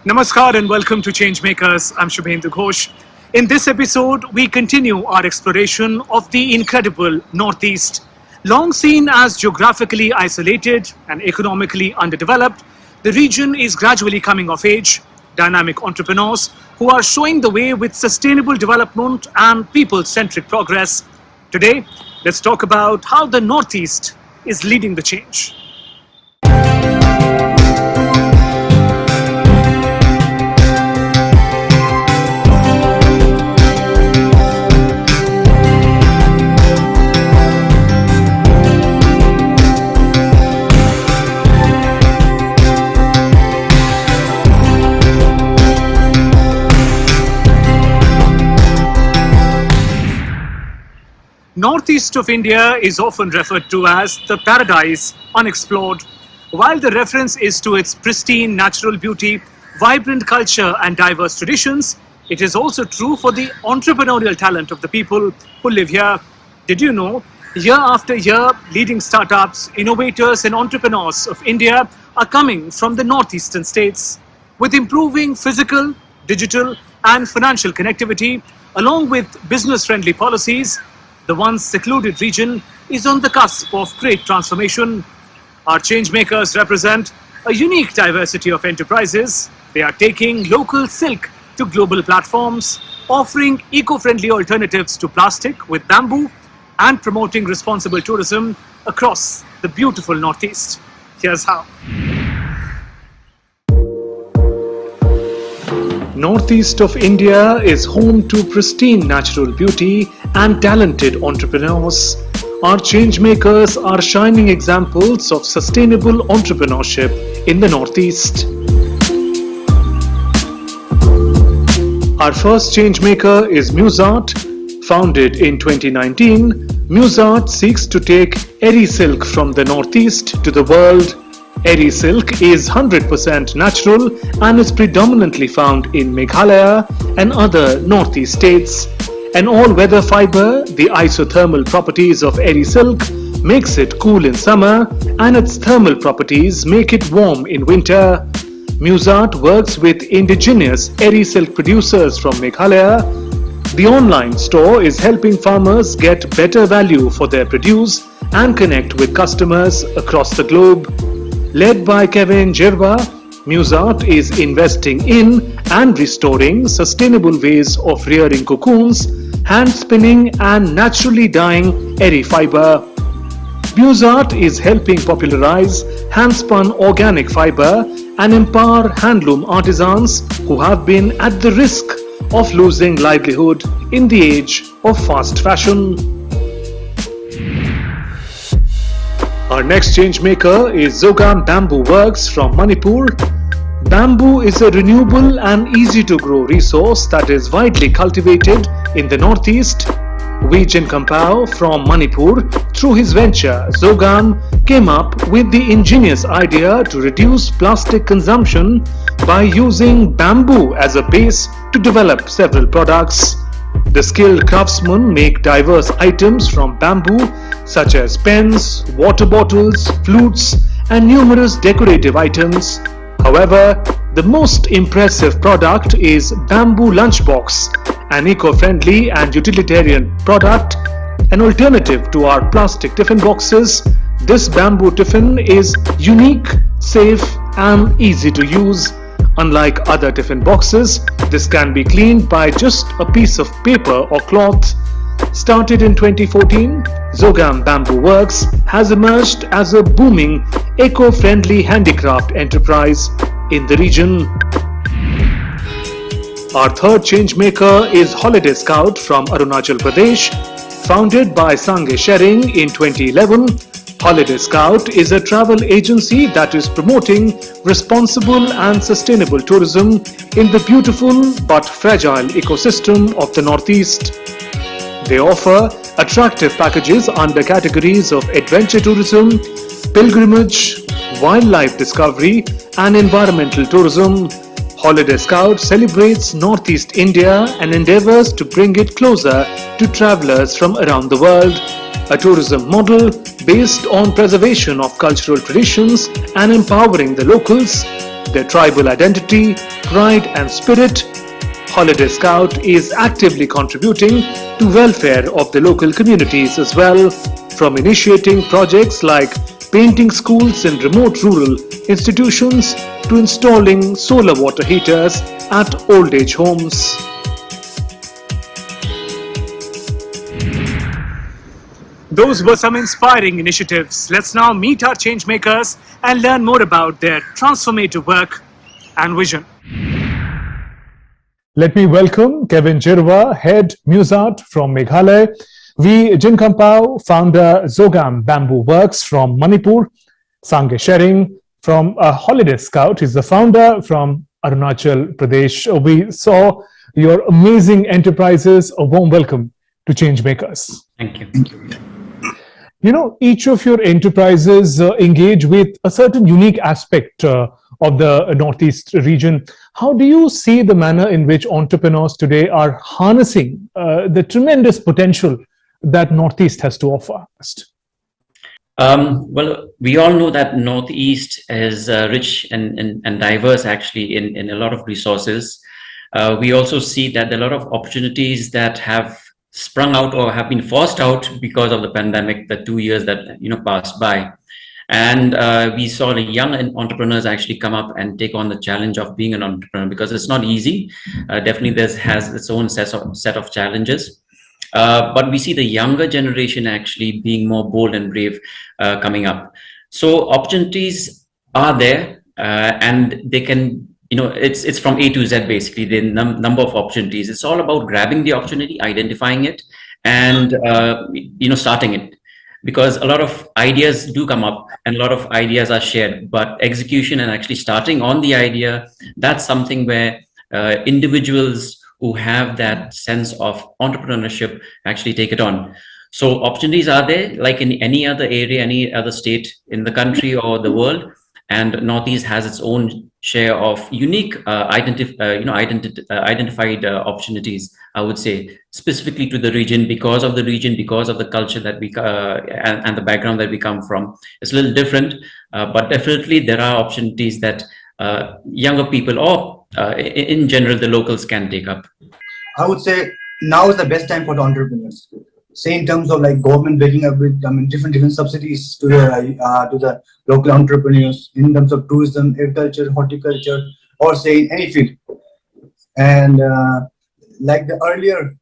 Namaskar and welcome to ChangeMakers. I'm Shubhendu Ghosh. In this episode, we continue our exploration of the incredible Northeast. Long seen as geographically isolated and economically underdeveloped, the region is gradually coming of age. Dynamic entrepreneurs who are showing the way with sustainable development and people-centric progress. Today, let's talk about how the Northeast is leading the change. Northeast of India is often referred to as the paradise unexplored. While the reference is to its pristine natural beauty, vibrant culture and diverse traditions, it is also true for the entrepreneurial talent of the people who live here. Did you know, year after year, leading startups, innovators and entrepreneurs of India are coming from the northeastern states. With improving physical, digital and financial connectivity, along with business-friendly policies, the once secluded region is on the cusp of great transformation. Our changemakers represent a unique diversity of enterprises. They are taking local silk to global platforms, offering eco-friendly alternatives to plastic with bamboo, and promoting responsible tourism across the beautiful Northeast. Here's how. Northeast of India is home to pristine natural beauty and talented entrepreneurs. Our changemakers are shining examples of sustainable entrepreneurship in the Northeast. Our first changemaker is Musart. Founded in 2019, Musart seeks to take Eri silk from the Northeast to the world. Eri silk is 100% natural and is predominantly found in Meghalaya and other Northeast states. An all-weather fiber, the isothermal properties of Eri silk makes it cool in summer and its thermal properties make it warm in winter. Musart works with indigenous Eri silk producers from Meghalaya. The online store is helping farmers get better value for their produce and connect with customers across the globe. Led by Kevin Jirva, Musart is investing in and restoring sustainable ways of rearing cocoons, hand spinning and naturally dyeing Eri fiber. Musart is helping popularize hand-spun organic fiber and empower handloom artisans who have been at the risk of losing livelihood in the age of fast fashion. Our next changemaker is Zogam Bamboo Works from Manipur. Bamboo is a renewable and easy to grow resource that is widely cultivated in the Northeast. Vijen Kampao from Manipur, through his venture, Zogam came up with the ingenious idea to reduce plastic consumption by using bamboo as a base to develop several products. The skilled craftsmen make diverse items from bamboo such as pens, water bottles, flutes and numerous decorative items. However, the most impressive product is Bamboo Lunchbox, an eco-friendly and utilitarian product, an alternative to our plastic tiffin boxes. This bamboo tiffin is unique, safe and easy to use. Unlike other tiffin boxes, this can be cleaned by just a piece of paper or cloth. Started in 2014, Zogam Bamboo Works has emerged as a booming, eco-friendly handicraft enterprise in the region. Our third changemaker is Holiday Scout from Arunachal Pradesh. Founded by Sange Shering in 2011, Holiday Scout is a travel agency that is promoting responsible and sustainable tourism in the beautiful but fragile ecosystem of the Northeast. They offer attractive packages under categories of adventure tourism, pilgrimage, wildlife discovery and environmental tourism. Holiday Scout celebrates Northeast India and endeavors to bring it closer to travelers from around the world. A tourism model based on preservation of cultural traditions and empowering the locals. their tribal identity, pride and spirit, Holiday Scout is actively contributing to welfare of the local communities as well, from initiating projects like painting schools in remote rural institutions to installing solar water heaters at old age homes. Those were some inspiring initiatives. Let's now meet our changemakers and learn more about their transformative work and vision. Let me welcome Kevin Jirwa, Head Musart from Meghalaya, V. Jinkampao, Founder Zogam Bamboo Works from Manipur, Sange Shering from Holiday Scout, he's the founder from Arunachal Pradesh. We saw your amazing enterprises. A warm welcome to Changemakers. Thank you. Thank you. You know, each of your enterprises engage with a certain unique aspect of the Northeast region. How do you see the manner in which entrepreneurs today are harnessing the tremendous potential that Northeast has to offer? Well, we all know that Northeast is rich and diverse actually in a lot of resources. We also see that there are a lot of opportunities that have sprung out or have been forced out because of the pandemic, the 2 years that passed by. And we saw the young entrepreneurs actually come up and take on the challenge of being an entrepreneur, because it's not easy. Definitely has its own set of challenges. But we see the younger generation actually being more bold and brave coming up. So opportunities are there, and they can, it's from A to Z basically, the number of opportunities. It's all about grabbing the opportunity, identifying it, and starting it. Because a lot of ideas do come up and a lot of ideas are shared, but execution and actually starting on the idea, that's something where individuals who have that sense of entrepreneurship actually take it on. So opportunities are there, like in any other area, any other state in the country or the world. And Northeast has its own share of unique identified opportunities, I would say, specifically to the region, because of the culture that we and the background that we come from. It's a little different, but definitely there are opportunities that younger people or in general the locals can take up. I would say now is the best time for the entrepreneurs. Say in terms of like government breaking up with different subsidies to the local entrepreneurs in terms of tourism, agriculture, horticulture, or say in any field. And like the earlier,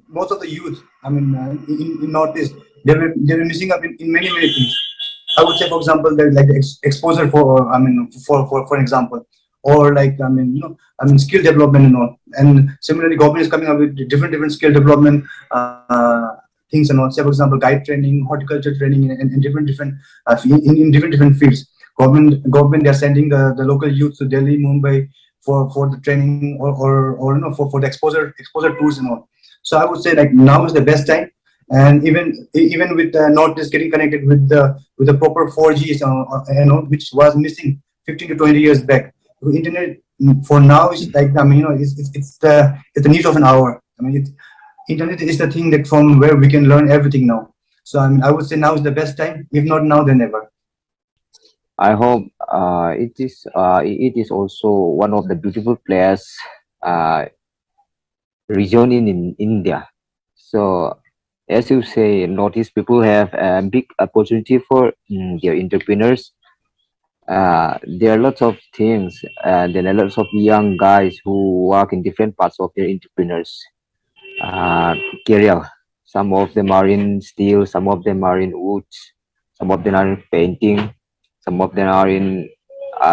most of the youth, in Northeast, they were missing up in many things. I would say, for example, that like the exposure for example, or like skill development and all. And similarly, government is coming up with different skill development things and all. Say, for example, guide training, horticulture training, and in different fields. Government they are sending the local youth to Delhi, Mumbai for the training or for the exposure tours and all. So I would say like now is the best time. And even with Northeast getting connected with the proper 4Gs, which was missing 15 to 20 years back. The internet for now is like it's the need of an hour. Internet is the thing that from where we can learn everything now. So I would say now is the best time. If not now, then never. I hope it is also one of the beautiful place region in India. So as you say, Northeast people have a big opportunity for their entrepreneurs. There are lots of things, and there are lots of young guys who work in different parts of their entrepreneurs career. Some of them are in steel, some of them are in woods, some of them are in painting, some of them are in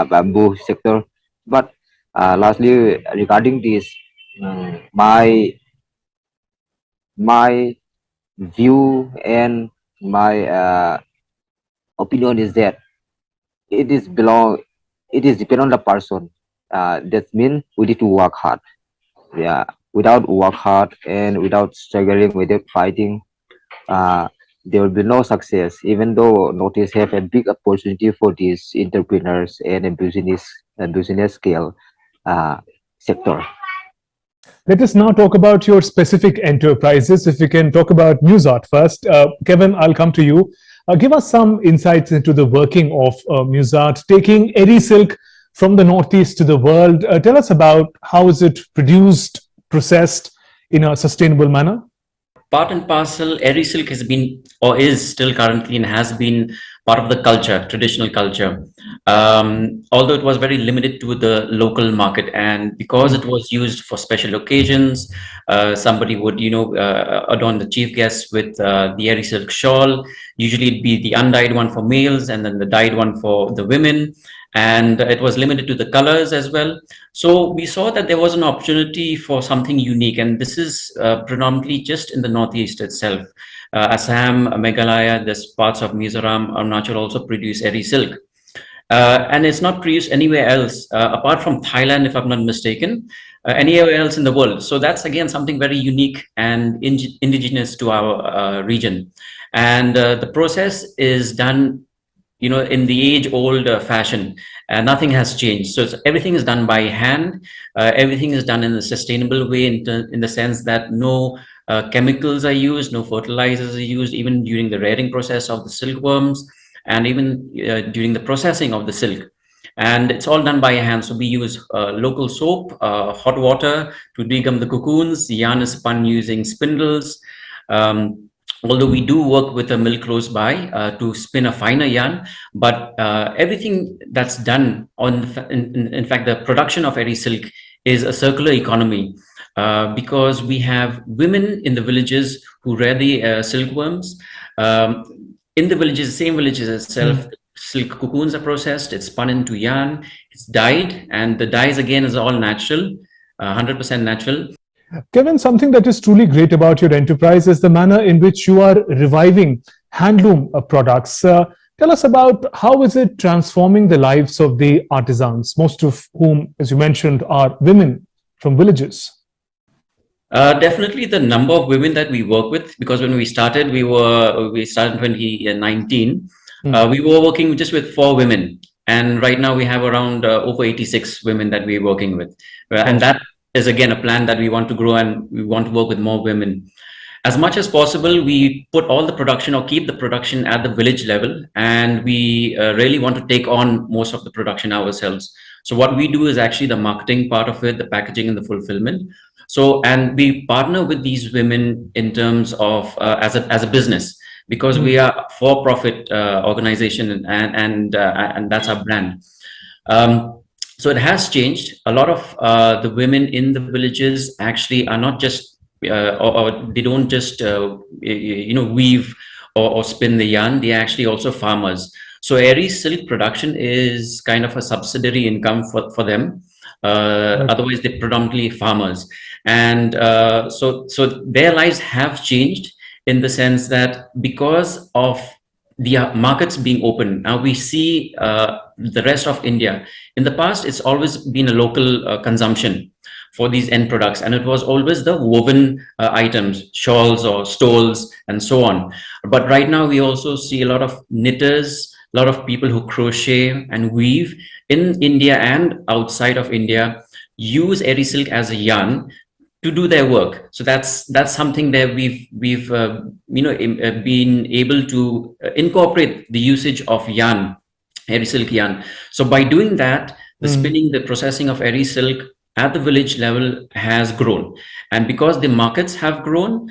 bamboo sector. But lastly, regarding this, my view and my opinion is that it is depend on the person. That means we need to work hard. Yeah, without work hard and without struggling, without fighting, there will be no success. Even though Northeast have a big opportunity for these entrepreneurs and a business scale sector. Let us now talk about your specific enterprises. If we can talk about Musart first. Kevin, I'll come to you. Give us some insights into the working of Musart, taking Eri Silk from the Northeast to the world. Tell us about how is it produced, processed in a sustainable manner? Part and parcel, Eri silk has been or is still currently and has been part of the culture, traditional culture. Although it was very limited to the local market, and because it was used for special occasions, somebody would, adorn the chief guest with the Eri silk shawl. Usually, it'd be the undyed one for males, and then the dyed one for the women. And it was limited to the colors as well. So we saw that there was an opportunity for something unique, and this is predominantly just in the Northeast itself. Assam, Meghalaya, there's parts of Mizoram, Arunachal also produce Eri silk. And it's not produced anywhere else, apart from Thailand, if I'm not mistaken, anywhere else in the world. So that's again something very unique and indigenous to our region. And the process is done in the age-old fashion. Nothing has changed. So everything is done by hand. Everything is done in a sustainable way in the sense that no chemicals are used, no fertilizers are used, even during the rearing process of the silkworms, and even during the processing of the silk. And it's all done by hand. So we use local soap, hot water to degum the cocoons. The yarn is spun using spindles. Although we do work with a mill close by to spin a finer yarn, but everything that's done in fact, the production of Eri silk is a circular economy because we have women in the villages who rear the silkworms. In the villages, same villages itself, silk cocoons are processed, it's spun into yarn, it's dyed, and the dyes again is all natural, 100% natural. Kevin, something that is truly great about your enterprise is the manner in which you are reviving handloom products. Tell us about how is it transforming the lives of the artisans, most of whom, as you mentioned, are women from villages. Definitely the number of women that we work with, because when we started, we started in 2019. We were working just with 4 women, and right now we have around over 86 women that we're working with, and that is again a plan that we want to grow, and we want to work with more women. As much as possible, we put all the production or keep the production at the village level, and we really want to take on most of the production ourselves. So what we do is actually the marketing part of it, the packaging and the fulfillment. So, and we partner with these women in terms of as a business, because we are a for-profit organization, and that's our brand. So it has changed. A lot of the women in the villages actually are not just or they don't just weave or spin the yarn. They are actually also farmers. So Eri silk production is kind of a subsidiary income for them. Otherwise, they're predominantly farmers, and so their lives have changed in the sense that because of the markets being open, now we see the rest of India. In the past, it's always been a local consumption for these end products, and it was always the woven items, shawls or stoles and so on. But right now we also see a lot of knitters, a lot of people who crochet and weave in India and outside of India use Eri silk as a yarn to do their work. So that's something that we've been able to incorporate the usage of yarn, Eri silk yarn. So by doing that, the spinning, the processing of Eri silk at the village level has grown, and because the markets have grown,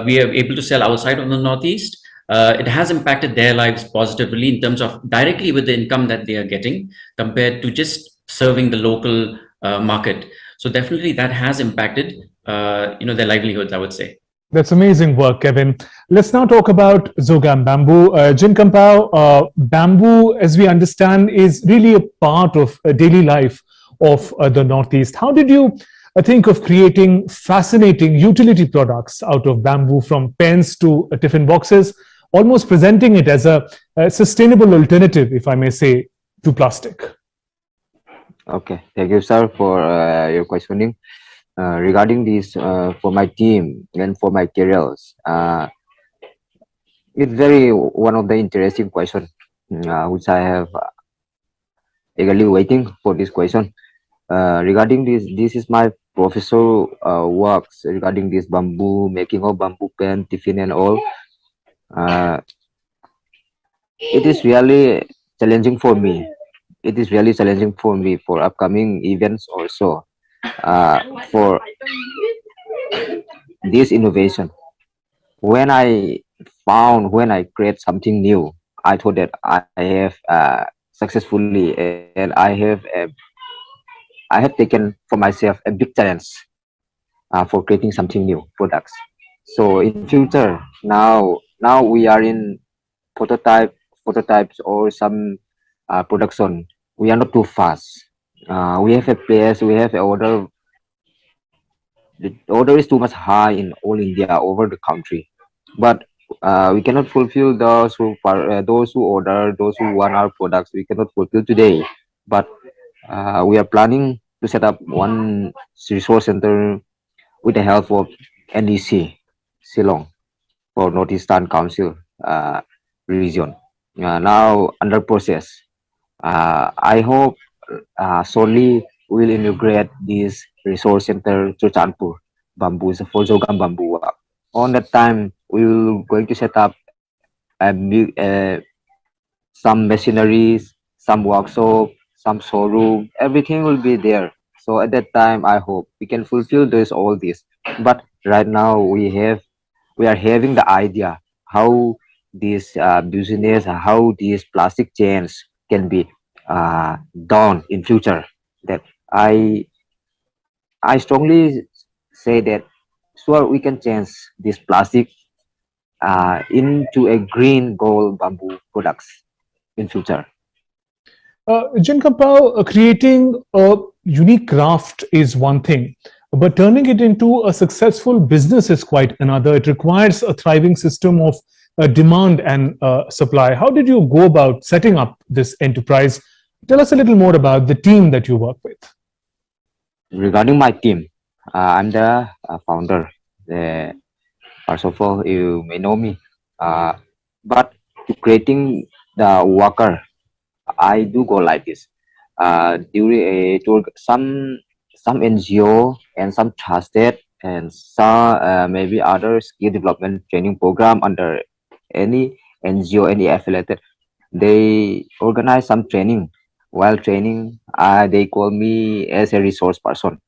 we are able to sell outside of the Northeast. It has impacted their lives positively in terms of directly with the income that they are getting compared to just serving the local market. So definitely that has impacted their livelihoods, I would say. That's amazing work, Kevin. Let's now talk about Zogam bamboo. Jin Kampao, bamboo, as we understand, is really a part of daily life of the Northeast. How did you think of creating fascinating utility products out of bamboo, from pens to tiffin boxes, almost presenting it as a sustainable alternative, if I may say, to plastic? Okay, thank you, sir, for your questioning. Regarding this, for my team and for my careers, it's very one of the interesting question, which I have eagerly waiting for this question. Regarding this is my professor works regarding this bamboo, making of bamboo pen, tiffin and all. It is really challenging for me it is really challenging for me for upcoming events also. For this innovation, when I create something new, I thought that I have successfully, and I have taken for myself a big challenge for creating something new products. So in future, now we are in prototypes or some production. We are not too fast. We have a place, we have a order. The order is too much high in all India over the country, but we cannot fulfill those who order, those who want our products. We cannot fulfill today, but we are planning to set up one resource center with the help of NEC Shillong for Northeastern Council region. Now under process. I hope shortly will integrate this resource center to Chanpur bamboo for Jogam bamboo work. On that time, we will going to set up some machineries, some workshop, some showroom. Everything will be there. So at that time, I hope we can fulfill this all this. But right now, we are having the idea how this business, how these plastic chains can be done in future. That I I strongly say that sure we can change this plastic into a green gold bamboo products in future. Jinkampao, creating a unique craft is one thing, but turning it into a successful business is quite another. It requires a thriving system of demand and supply. How did you go about setting up this enterprise? Tell us a little more about the team that you work with. Regarding my team, I'm the founder. The, first of all, you may know me, but to creating the worker, I do go like this. During to some NGO and some trusted and some maybe other skill development training program under any NGO, any affiliated, they organize some training. While training, they call me as a resource person.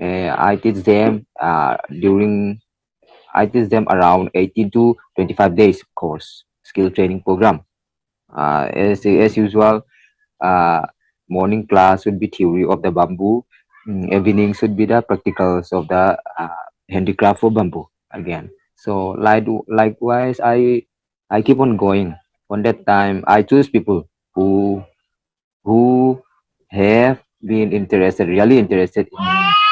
I teach them I teach them around 18 to 25 days course skill training program. As usual, uh, morning class would be theory of the bamboo. Evening should be the practicals of the handicraft for bamboo again. So likewise, I keep on going. On that time, I choose people who have been interested, really interested in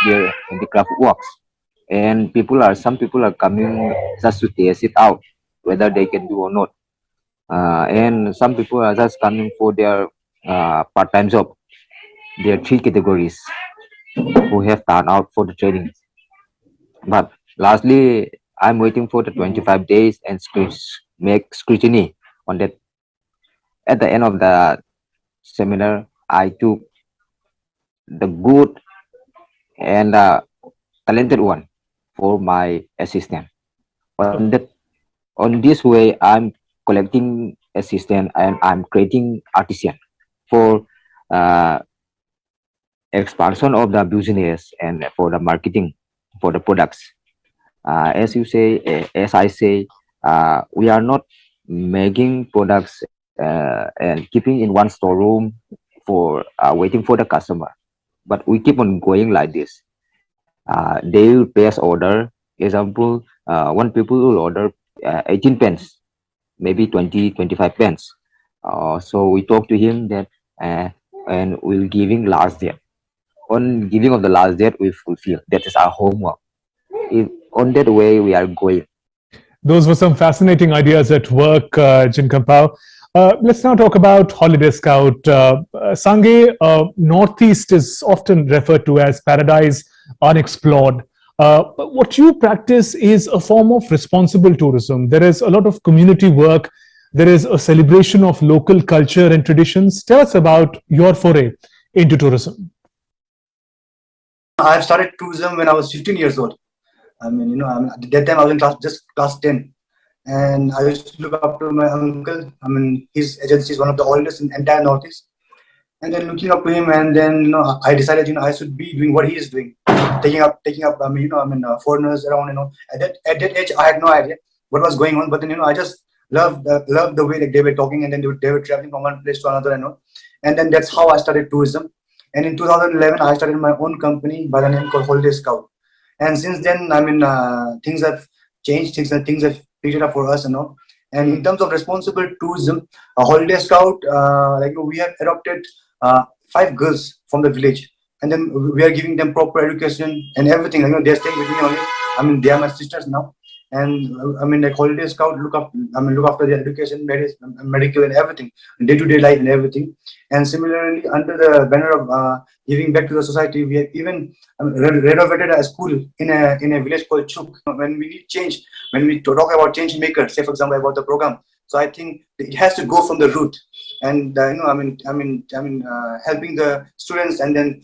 their handicraft works. And some people are coming just to test it out, whether they can do or not. And some people are just coming for their part-time job. There are three categories who have turned out for the training. But lastly, I'm waiting for the 25 days and make scrutiny on that. At the end of the seminar, I took the good and talented one for my assistant. On that, on this way, I'm collecting assistant and I'm creating artisan for uh, expansion of the business and for the marketing for the products. As I say, we are not making products and keeping in one storeroom for waiting for the customer, but we keep on going like this. They will place order. Example, one people will order 18 pens, maybe 25 pens. So we talk to him that and we'll giving last date. On giving of the last date, we fulfill. That is our homework. On that way, we are going. Those were some fascinating ideas at work, Jinkampao. Let's now talk about Holiday Scout. Sange, Northeast is often referred to as paradise unexplored. But what you practice is a form of responsible tourism. There is a lot of community work. There is a celebration of local culture and traditions. Tell us about your foray into tourism. I started tourism when I was 15 years old. At that time I was in class 10, and I used to look up to my uncle. His agency is one of the oldest in entire Northeast, And then looking up to him, and then I decided I should be doing what he is doing, taking up. Foreigners around. At that age, I had no idea what was going on, but then I just loved the way that they were talking, and then they were traveling from one place to another. And then that's how I started tourism. And in 2011, I started my own company by the name called Holiday Scout. And since then, things have changed, things have picked it up for us. And in terms of responsible tourism, a Holiday Scout, we have adopted 5 girls from the village, and then we are giving them proper education and everything. They're staying with me only. They are my sisters now, and like Holiday Scout look after their education, medical, and everything, day-to-day life and everything. And similarly, under the banner of giving back to the society, we have even renovated a school in a village called Chuk. When we need change, when we talk about ChangeMakers, say for example about the program, so I think it has to go from the root, and helping the students, and then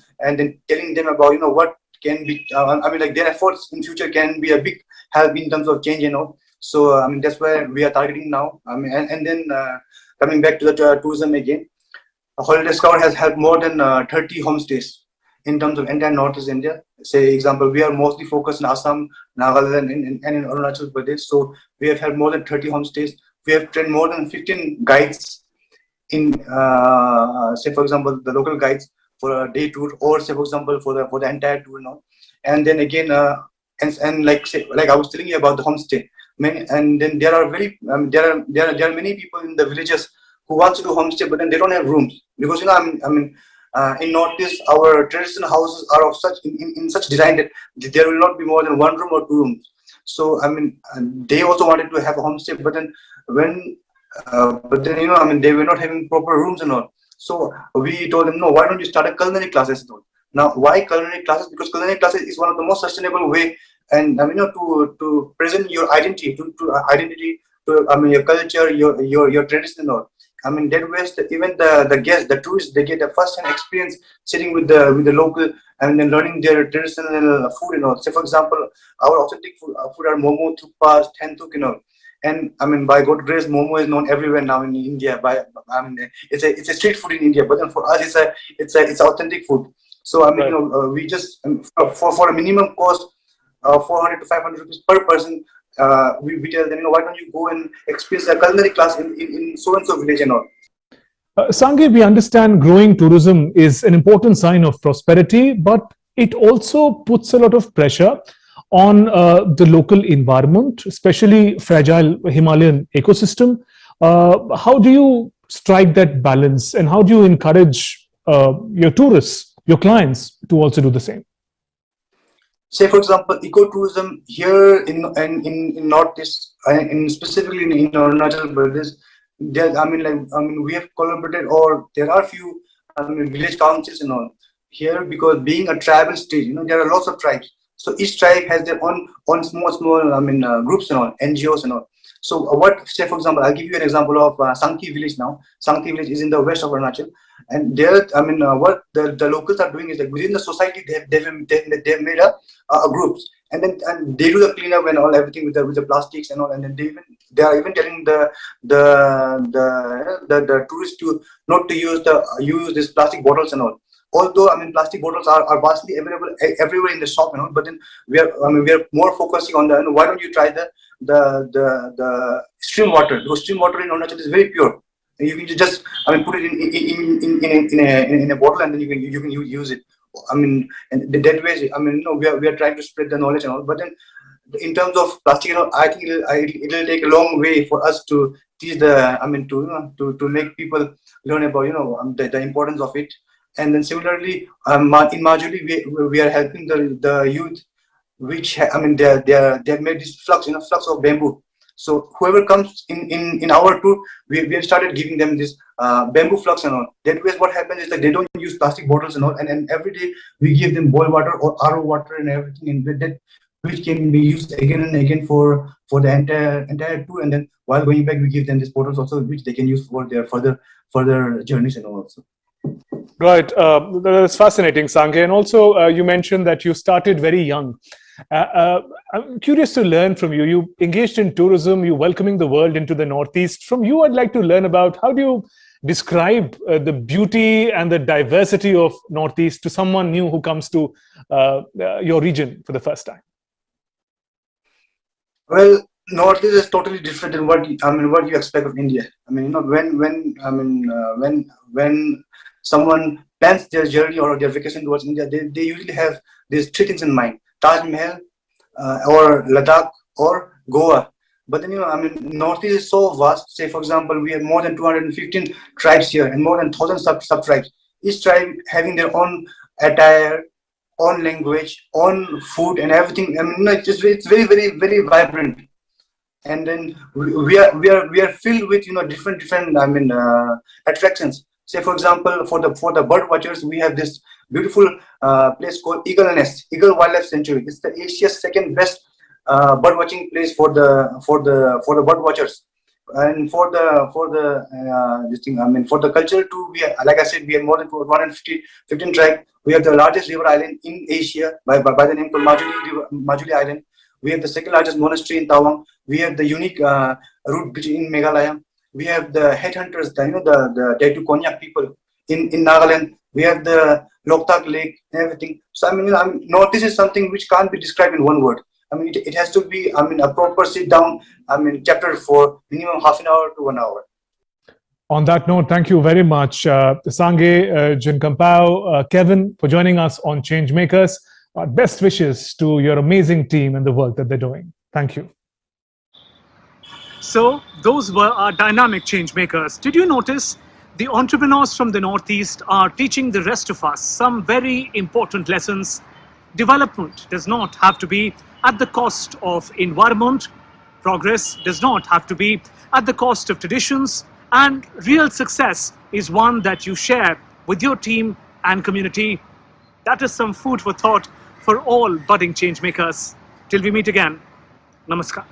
telling them about what can be. Like their efforts in future can be a big help in terms of change. So that's where we are targeting now. And then coming back to the tourism again, Holiday Scout has helped more than 30 homestays in terms of entire Northeast India. Say example, we are mostly focused in Assam, Nagaland, and in Arunachal Pradesh. So we have had more than 30 homestays. We have trained more than 15 guides in, say for example, the local guides for a day tour, or say for example for the entire tour now. And then again, and like I was telling you about the homestay. And then there are there are many people in the villages who wants to do homestay, but then they don't have rooms, because in Northeast, our traditional houses are of such in such design that there will not be more than 1 room or 2 rooms. So they also wanted to have a homestay, but then they were not having proper rooms and all. So we told them, no, why don't you start a culinary classes and all. Now, why culinary classes? Because culinary classes is one of the most sustainable way, and to present your identity, to your culture, your tradition and all. That way, even the guests, the tourists, they get a first-hand experience sitting with the local, and then learning their traditional food and all. Say for example, our authentic food are momo, thukpas, tentuk, and by God's grace, momo is known everywhere now in India. It's a street food in India, but then for us, it's authentic food. So we just for a minimum cost of 400 to 500 rupees per person, we tell them, why don't you go and experience a culinary class in so and so village and all. Sange, we understand growing tourism is an important sign of prosperity, but it also puts a lot of pressure on the local environment, especially fragile Himalayan ecosystem. How do you strike that balance, and how do you encourage your tourists, your clients, to also do the same? Say for example, ecotourism here in Northeast, and specifically in Arunachal Pradesh, we have collaborated, or there are few village councils and all here, because being a tribal state, there are lots of tribes. So each tribe has their own small groups and all, NGOs and all. So say for example, I'll give you an example of Sankhi village now. Sankhi village is in the west of Arunachal, and there, what the locals are doing is that within the society they've made a groups, and they do the cleanup and all, everything with the plastics and all, and then they are even telling the tourists to not to use these plastic bottles and all. Although plastic bottles are vastly available everywhere in the shop, but then we are more focusing on why don't you try the stream water? Because stream water in Arunachal is very pure. You can just put it in a bottle, and then you can use it. And that way, we are trying to spread the knowledge and all. But then, in terms of plastic, I think it'll take a long way for us to teach to make people learn about the importance of it. And then similarly, in Majuli, we are helping the youth, which they have made this flux of bamboo. So whoever comes in our tour, we have started giving them this bamboo flux and all. That way, what happens is that they don't use plastic bottles and all, and every day we give them boil water or RO water and everything, and with that, which can be used again and again for the entire tour. And then while going back, we give them these bottles also, which they can use for their further journeys and all also. Right, that's fascinating, Sange. And also, you mentioned that you started very young. I'm curious to learn from you. You engaged in tourism, you welcoming the world into the Northeast. From you, I'd like to learn about how do you describe the beauty and the diversity of Northeast to someone new who comes to your region for the first time? Well, Northeast is totally different than what what you expect of India. When someone plans their journey or their vacation towards India, they usually have these three things in mind: Taj Mahal, or Ladakh, or Goa. But then Northeast is so vast. Say, for example, we have more than 215 tribes here and more than 1,000 sub tribes. Each tribe having their own attire, own language, own food, and everything. It's very, very, very vibrant. And then we are filled with different attractions. Say, for example, for the bird watchers, we have this beautiful place called Eagle Nest, Eagle Wildlife Sanctuary. It's the Asia's second best bird watching place for the bird watchers. And for the culture too, like I said, we have more than 115 tribes. We have the largest river island in Asia by the name called Majuli Island. We have the second largest monastery in Tawang. We have the unique root beach in Meghalaya. We have the headhunters, the Daitu Konyak people in Nagaland. We have the Loktak Lake and everything. So Northeast is something which can't be described in one word. It has to be a proper sit down chapter for minimum half an hour to 1 hour. On that note, thank you very much, Sange, Junkampao, Kevin, for joining us on ChangeMakers. Best wishes to your amazing team and the work that they're doing. Thank you. So, those were our dynamic changemakers. Did you notice the entrepreneurs from the Northeast are teaching the rest of us some very important lessons? Development does not have to be at the cost of environment. Progress does not have to be at the cost of traditions. And real success is one that you share with your team and community. That is some food for thought for all budding changemakers. Till we meet again, namaskar.